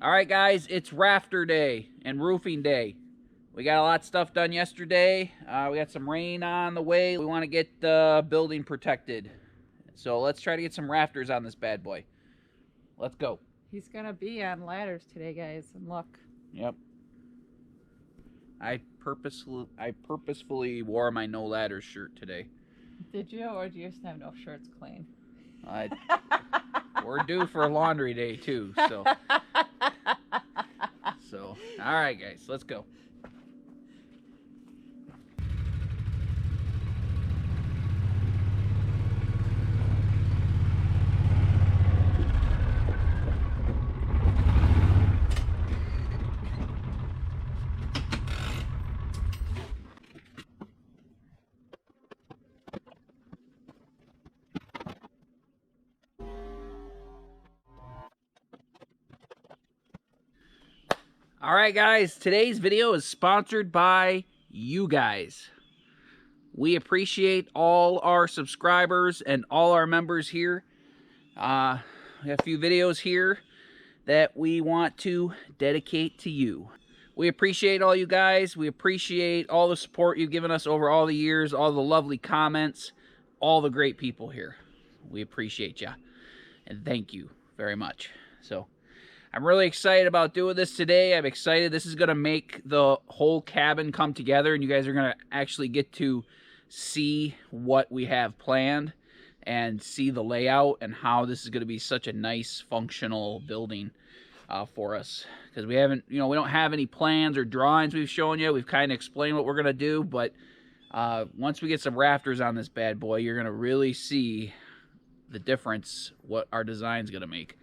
All right, guys, it's rafter day and roofing day. We got a lot of stuff done yesterday. We got some rain on the way. We want to get the building protected. So let's try to get some rafters on this bad boy. Let's go. He's going to be on ladders today, guys, and look. Yep. I purposefully wore my no ladders shirt today. Did you, or do you just have no shirts clean? We're due for a laundry day too, so. All right, guys, let's go. All right, guys, today's video is sponsored by you guys. We appreciate all our subscribers and all our members here. We have a few videos here that we want to dedicate to you. We appreciate all you guys. We appreciate all the support you've given us over all the years, all the lovely comments, all the great people here. We appreciate you, and thank you very much. So I'm really excited about doing this today. I'm excited. This is going to make the whole cabin come together, and you guys are going to actually get to see what we have planned and see the layout and how this is going to be such a nice functional building for us. Because we haven't, we don't have any plans or drawings we've shown you. We've kind of explained what we're going to do, but once we get some rafters on this bad boy, you're going to really see the difference what our design's going to make.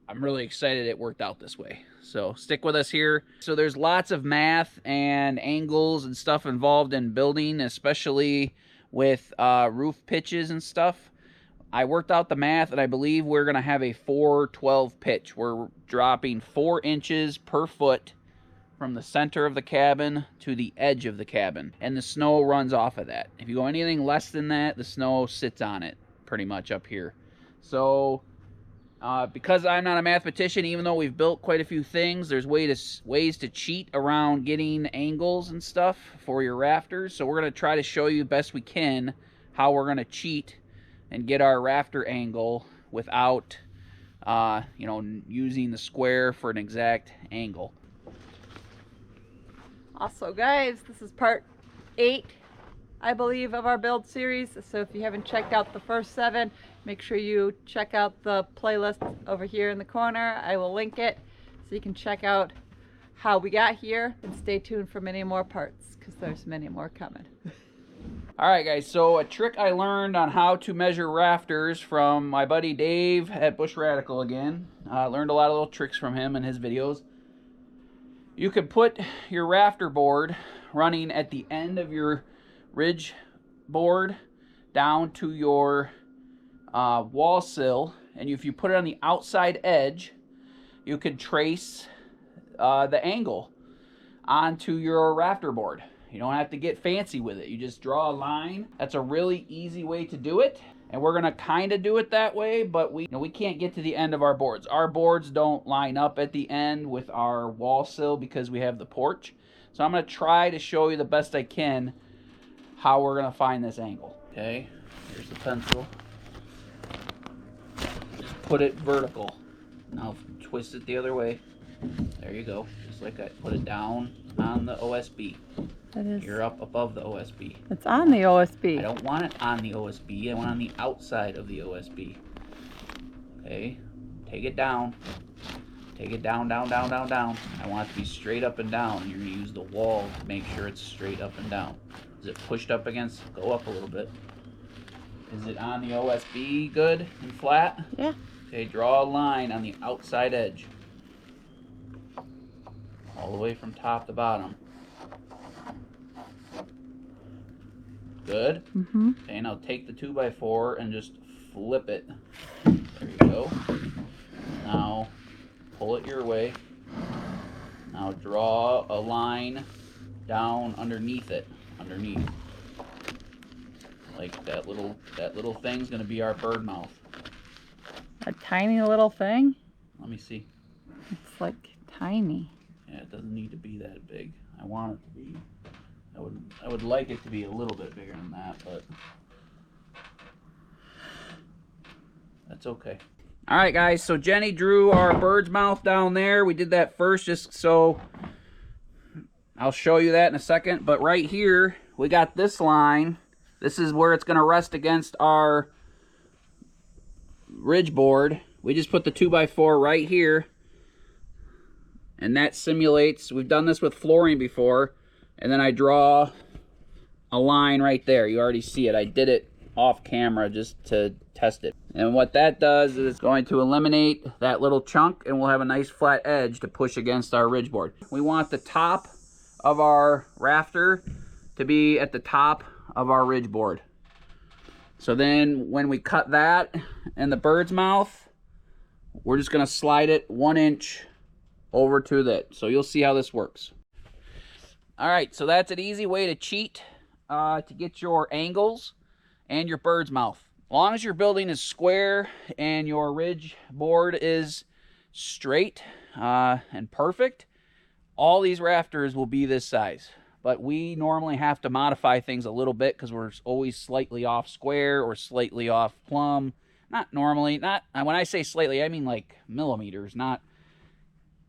I'm really excited it worked out this way. So stick with us here. So there's lots of math and angles and stuff involved in building, especially with roof pitches and stuff. I worked out the math, and I believe we're going to have a 412 pitch. We're dropping 4 inches per foot from the center of the cabin to the edge of the cabin. And the snow runs off of that. If you go anything less than that, the snow sits on it pretty much up here. So because I'm not a mathematician, even though we've built quite a few things, there's ways to cheat around getting angles and stuff for your rafters. So we're going to try to show you best we can how we're going to cheat and get our rafter angle without, using the square for an exact angle. Also, guys, this is part 8, I believe, of our build series. So if you haven't checked out the first 7, make sure you check out the playlist over here in the corner. I will link it so you can check out how we got here, and stay tuned for many more parts because there's many more coming. All right, guys, so a trick I learned on how to measure rafters from my buddy Dave at Bush Radical again. I learned a lot of little tricks from him in his videos. You could put your rafter board running at the end of your ridge board down to your wall sill, and if you put it on the outside edge, you could trace the angle onto your rafter board. You don't have to get fancy with it. You just draw a line. That's a really easy way to do it, and we're gonna kind of do it that way, but we can't get to the end of our boards. Our boards don't line up at the end with our wall sill because we have the porch. So I'm gonna try to show you the best I can how we're gonna find this angle. Okay, here's the pencil. Just put it vertical. Now twist it the other way. There you go. Just like I put it down on the OSB. That is. You're up above the OSB. It's on the OSB. I don't want it on the OSB. I want it on the outside of the OSB. Okay, take it down. Take it down, down, down, down, down. I want it to be straight up and down. You're going to use the wall to make sure it's straight up and down. Is it pushed up against? Go up a little bit. Is it on the OSB good and flat? Yeah. Okay, draw a line on the outside edge. All the way from top to bottom. Good? Mm-hmm. Okay, now take the 2x4 and just flip it. There you go. Now, pull it your way. Now draw a line down underneath it. Underneath. Like that little thing's gonna be our bird mouth. A tiny little thing? Let me see. It's like tiny. Yeah, it doesn't need to be that big. I want it to be. I would like it to be a little bit bigger than that, but that's okay. All right, guys. So Jenny drew our bird's mouth down there. We did that first, just so I'll show you that in a second. But right here, we got this line. This is where it's going to rest against our ridge board. We just put the 2x4 right here, and that simulates. We've done this with flooring before, and then I draw a line right there. You already see it. I did it off camera just to test it. And what that does is it's going to eliminate that little chunk, and we'll have a nice flat edge to push against our ridge board. We want the top of our rafter to be at the top of our ridge board. So then when we cut that and the bird's mouth, we're just going to slide it 1 inch over to that. So you'll see how this works. All right, so that's an easy way to cheat to get your angles and your bird's mouth. As long as your building is square and your ridge board is straight and perfect, all these rafters will be this size. But we normally have to modify things a little bit because we're always slightly off square or slightly off plumb. Not normally, not when I say slightly, I mean like millimeters, not.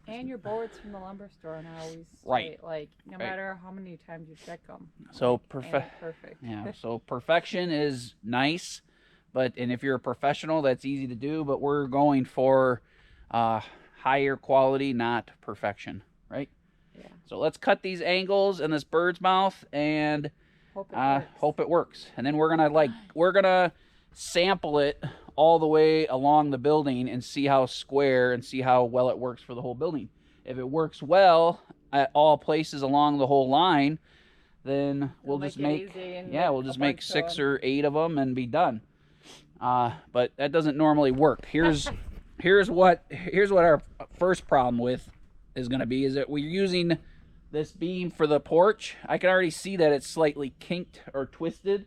And your boards from the lumber store are not always straight, right. Like no matter how many times you check them. So perfect. Yeah. So perfection is nice, and if you're a professional, that's easy to do. But we're going for higher quality, not perfection, right? Yeah. So let's cut these angles in this bird's mouth and hope it works. And then we're gonna sample it all the way along the building and see how square and see how well it works for the whole building. If it works well at all places along the whole line, then we'll just make 6 or 8 of them and be done. But that doesn't normally work. Here's what our first problem with is going to be, is that we're using this beam for the porch. I can already see that it's slightly kinked or twisted.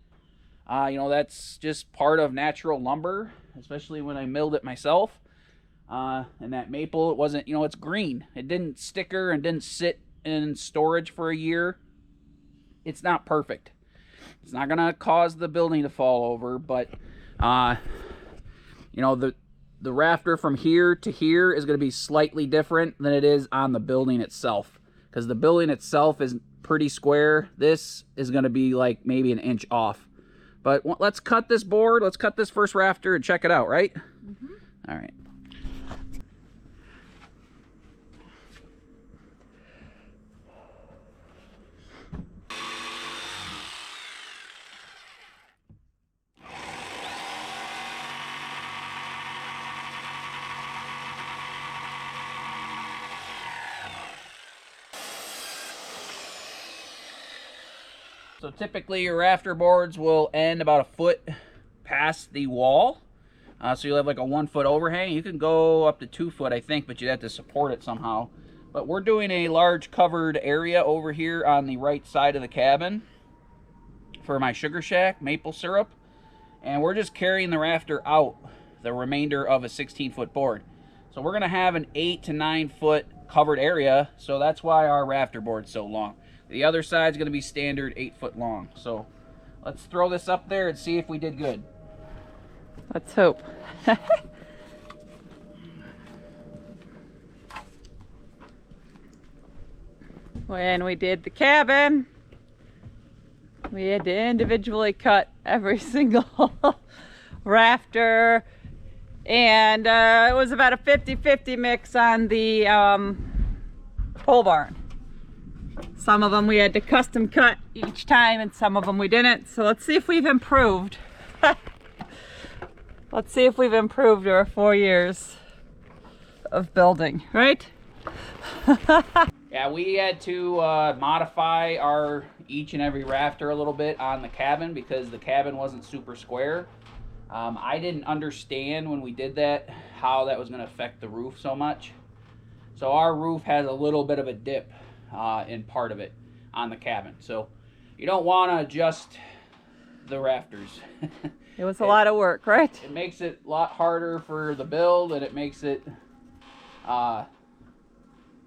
You know, that's just part of natural lumber, especially when I milled it myself. And that maple, it wasn't, you know, it's green. It didn't sticker and didn't sit in storage for a year. It's not perfect. It's not going to cause the building to fall over, but, you know, the rafter from here to here is going to be slightly different than it is on the building itself, because the building itself is pretty square. This is going to be like maybe an inch off. But let's cut this board. Let's cut this first rafter and check it out, right? Mm-hmm. All right. So typically your rafter boards will end about 1 foot past the wall. So you'll have like a 1 foot overhang. You can go up to 2 foot, I think, but you'd have to support it somehow. But we're doing a large covered area over here on the right side of the cabin for my sugar shack, maple syrup. And we're just carrying the rafter out the remainder of a 16-foot board. So we're gonna have an 8 to 9 foot covered area. So that's why our rafter board's so long. The other side's going to be standard 8 foot long. So let's throw this up there and see if we did good. Let's hope. When we did the cabin, we had to individually cut every single rafter, and it was about a 50-50 mix on the pole barn. Some of them we had to custom cut each time, and some of them we didn't. So let's see if we've improved. Let's see if we've improved over 4 years of building, right? Yeah, we had to modify our each and every rafter a little bit on the cabin because the cabin wasn't super square. I didn't understand when we did that how that was going to affect the roof so much. So our roof has a little bit of a dip in part of it on the cabin, so you don't want to adjust the rafters. It was a lot of work, right? It makes it a lot harder for the build, and it makes it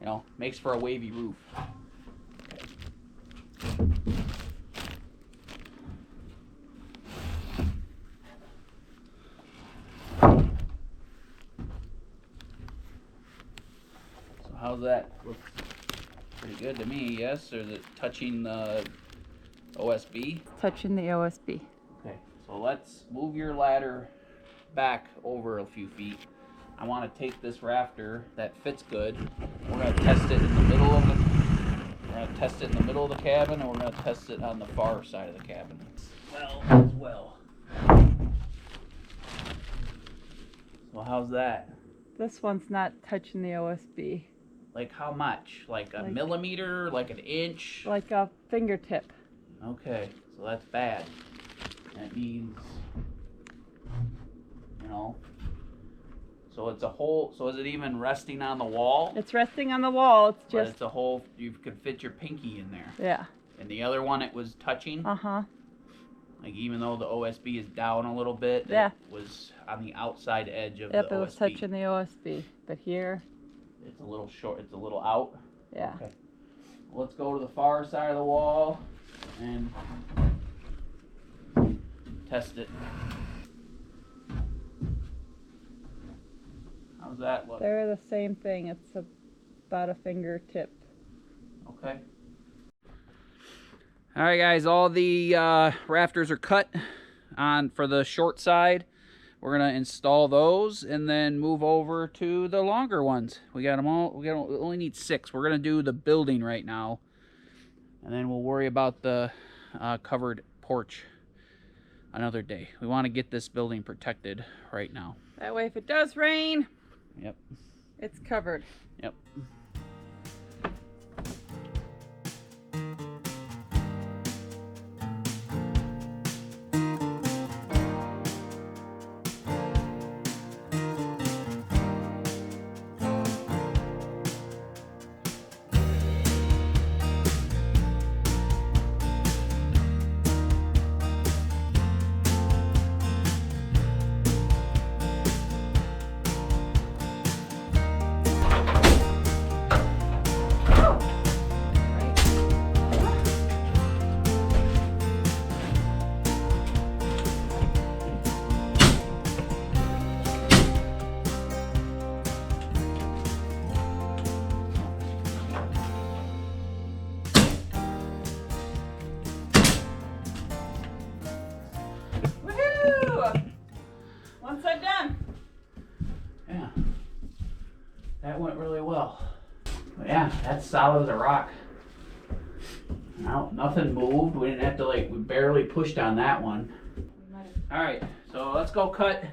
you know, makes for a wavy roof. So how's that? Looks pretty good to me, yes? Or is it touching the OSB? Touching the OSB. Okay, so let's move your ladder back over a few feet. I want to take this rafter that fits good. We're going to test it in the middle of the. We're going to test it in the middle of the cabin, and we're going to test it on the far side of the cabin. As well. So how's that? This one's not touching the OSB. Like how much? Like a millimeter? Like an inch? Like a fingertip. Okay, so that's bad. That means, you know. So it's a hole. So is it even resting on the wall? It's resting on the wall. It's But just. it's a hole. You could fit your pinky in there. Yeah. And the other one, it was touching. Uh-huh. Like even though the OSB is down a little bit, yeah, it was on the outside edge of yep, the OSB. it was touching the OSB. But here, it's a little short. It's a little out. Yeah. Okay. Well, let's go to the far side of the wall and test it. How's that look? They're the same thing. It's about a fingertip. Okay. All right, guys. All the rafters are cut on for the short side. We're gonna install those and then move over to the longer ones. We got them all. We only need 6. We're gonna do the building right now, and then we'll worry about the covered porch another day. We want to get this building protected right now. That way, if it does rain, yep, it's covered. Yep. One side done. Yeah, that went really well. But yeah, that's solid as a rock. No, nothing moved. We didn't have to we barely pushed on that one. All right, so let's go cut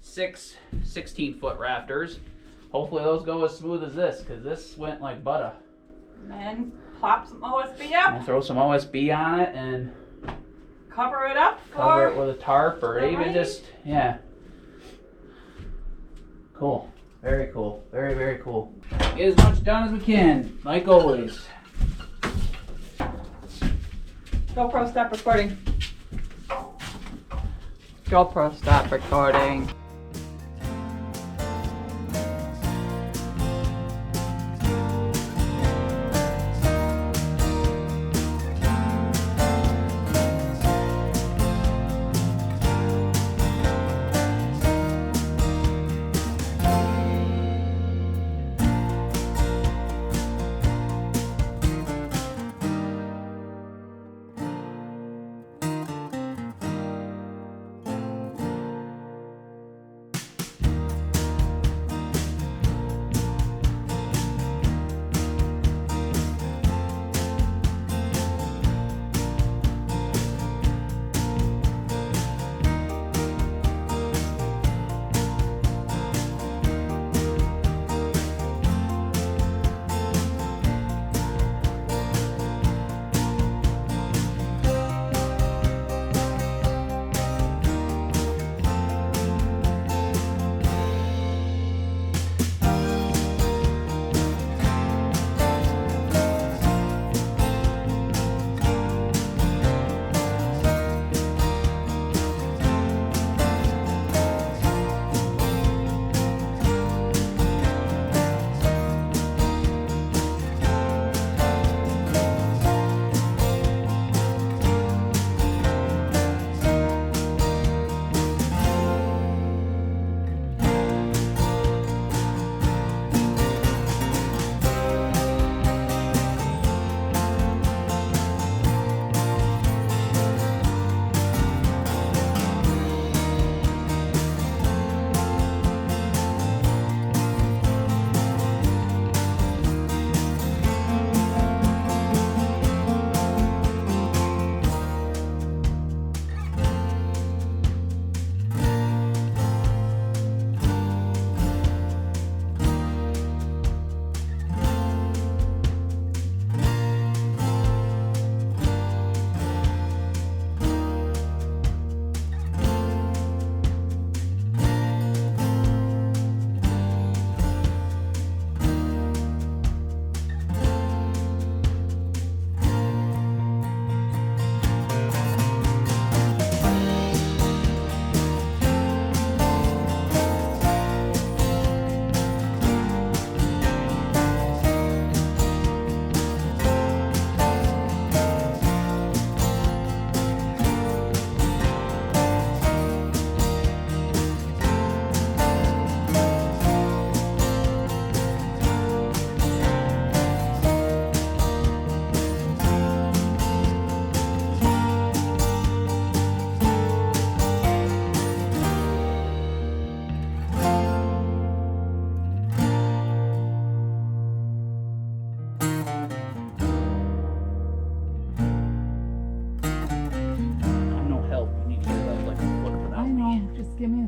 6 16-foot rafters. Hopefully those go as smooth as this, because this went like butter. And then plop some OSB up. We'll throw some OSB on it and Cover it up. cover it with a tarp, or even rain. just, yeah. Cool. Very cool. Very, very cool. Get as much done as we can, like always. GoPro, stop recording. GoPro, stop recording.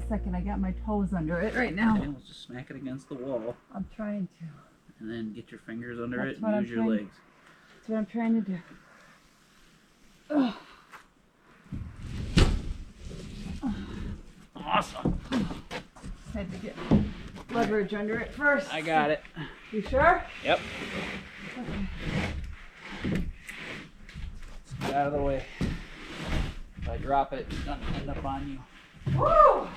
a second. I got my toes under it right now. Okay, we'll just smack it against the wall. I'm trying to. And then get your fingers under That's it what and I'm use your trying- legs. That's what I'm trying to do. Ugh. Awesome. Had to get leverage under it first. I got it. You sure? Yep. Okay. Let's get out of the way. If I drop it, it's gonna end up on you. Woo!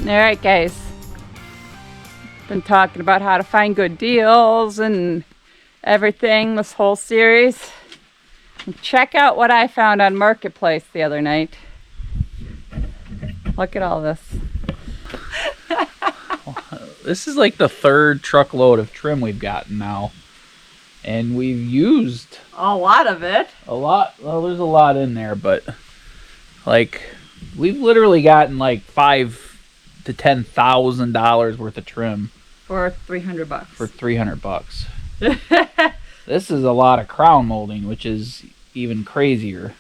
All right, guys. Been talking about how to find good deals and everything this whole series. And check out what I found on Marketplace the other night. Look at all this. This is like the third truckload of trim we've gotten now. And we've used A lot of it. a lot. Well, there's a lot in there, but like we've literally gotten like $5,000 to $10,000 worth of trim For $300. for $300. This is a lot of crown molding, which is even crazier.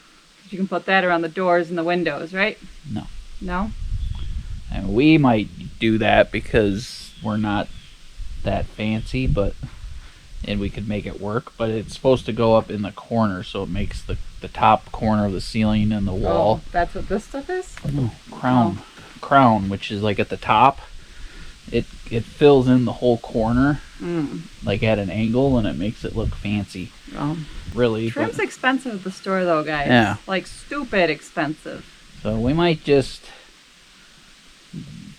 You can put that around the doors and the windows, right? No. No? And we might do that because we're not that fancy, and we could make it work, but it's supposed to go up in the corner, so it makes the top corner of the ceiling and the wall. Oh, that's what this stuff is? No, crown, which is like at the top. It fills in the whole corner, like at an angle, and it makes it look fancy. Really. Trim's expensive at the store, though, guys. Yeah. Like, stupid expensive. So we might just,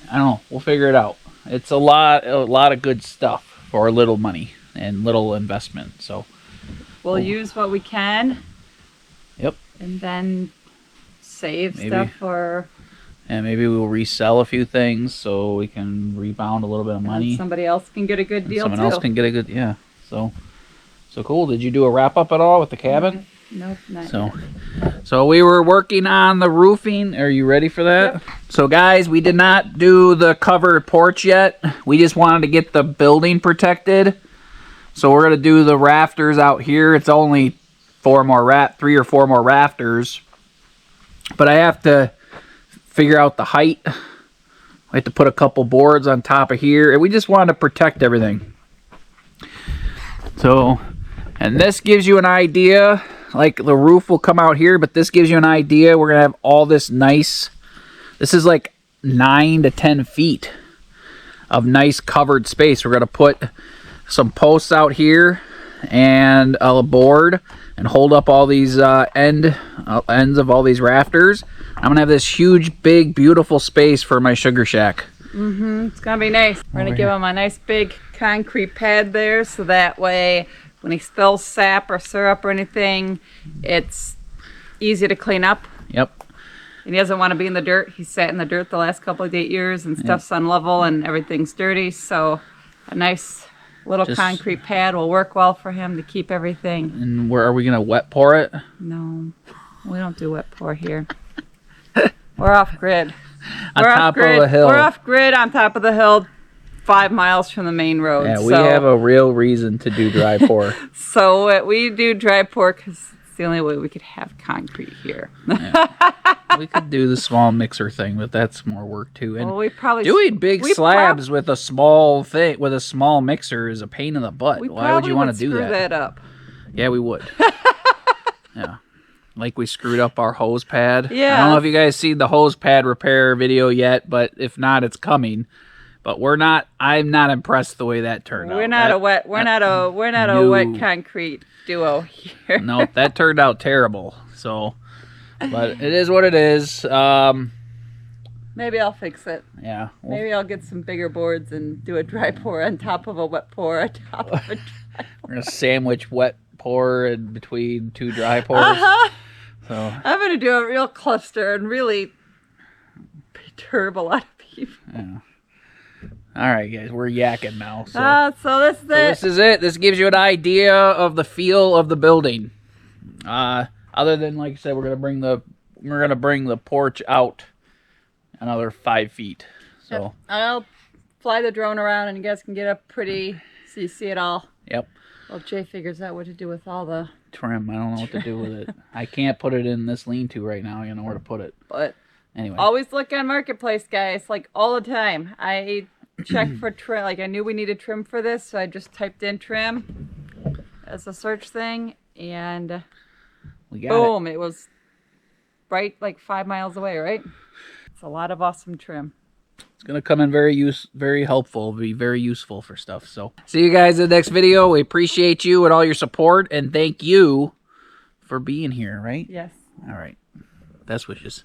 I don't know, we'll figure it out. It's a lot of good stuff for little money and little investment. So We'll use what we can. Yep. And then save Maybe. stuff for and maybe we'll resell a few things so we can rebound a little bit of money. somebody else can get a good deal Someone too. else can get a good, yeah. So cool. Did you do a wrap up at all with the cabin? Nope, not yet. So we were working on the roofing. Are you ready for that? Yep. So guys, we did not do the covered porch yet. We just wanted to get the building protected. So we're gonna do the rafters out here. It's only 3 or 4 more rafters. But I have to figure out the height. I have to put a couple boards on top of here. And we just wanted to protect everything. So, and this gives you an idea. Like the roof will come out here, but this gives you an idea. We're gonna have all this nice, this is like 9 to 10 feet of nice covered space. We're gonna put some posts out here and a board and hold up all these ends of all these rafters. I'm gonna have this huge, big, beautiful space for my sugar shack. It's gonna be nice. We're gonna give him a nice big concrete pad there, so that way when he spills sap or syrup or anything, it's easy to clean up. Yep. And he doesn't want to be in the dirt. He's sat in the dirt the last couple of years and stuff's unlevel and everything's dirty. So a nice little concrete pad will work well for him to keep everything. And where are we gonna wet pour it? No, we don't do wet pour here. We're off grid. On top of a hill. We're off grid on top of the hill, 5 miles from the main road. Yeah, we have a real reason to do dry pour. So we do dry pour because the only way we could have concrete here. Yeah. We could do the small mixer thing, but that's more work too. And well, we probably doing big slabs with a small thing, with a small mixer, is a pain in the butt. Why would you want to do that? Screw that up. Yeah, we would. Yeah, like we screwed up our hose pad. Yeah. I don't know if you guys seen the hose pad repair video yet, but if not, it's coming. But I'm not impressed the way that turned out. We're not a wet concrete duo here. No, that turned out terrible. So, but it is what it is. Maybe I'll fix it. Yeah. Maybe I'll get some bigger boards and do a dry pour on top of a wet pour on top of a dry pour. We're gonna sandwich wet pour in between two dry pours. So I'm gonna do a real cluster and really perturb a lot of people. Yeah. All right, guys, we're yakking now. So this is it. This gives you an idea of the feel of the building. Other than, like I said, we're gonna bring the porch out another 5 feet. So yep. I'll fly the drone around, and you guys can get up pretty so you see it all. Yep. Well, Jay figures out what to do with all the trim. I don't know what to do with it. I can't put it in this lean-to right now. I don't know where to put it. But anyway, always look on Marketplace, guys. Like all the time. I check for trim. Like I knew we needed trim for this, so I just typed in trim as a search thing, and boom, it was right like 5 miles away. Right? It's a lot of awesome trim. It's gonna come in very helpful, be very useful for stuff. So see you guys in the next video. We appreciate you and all your support, and thank you for being here. Right? Yes. All right. Best wishes.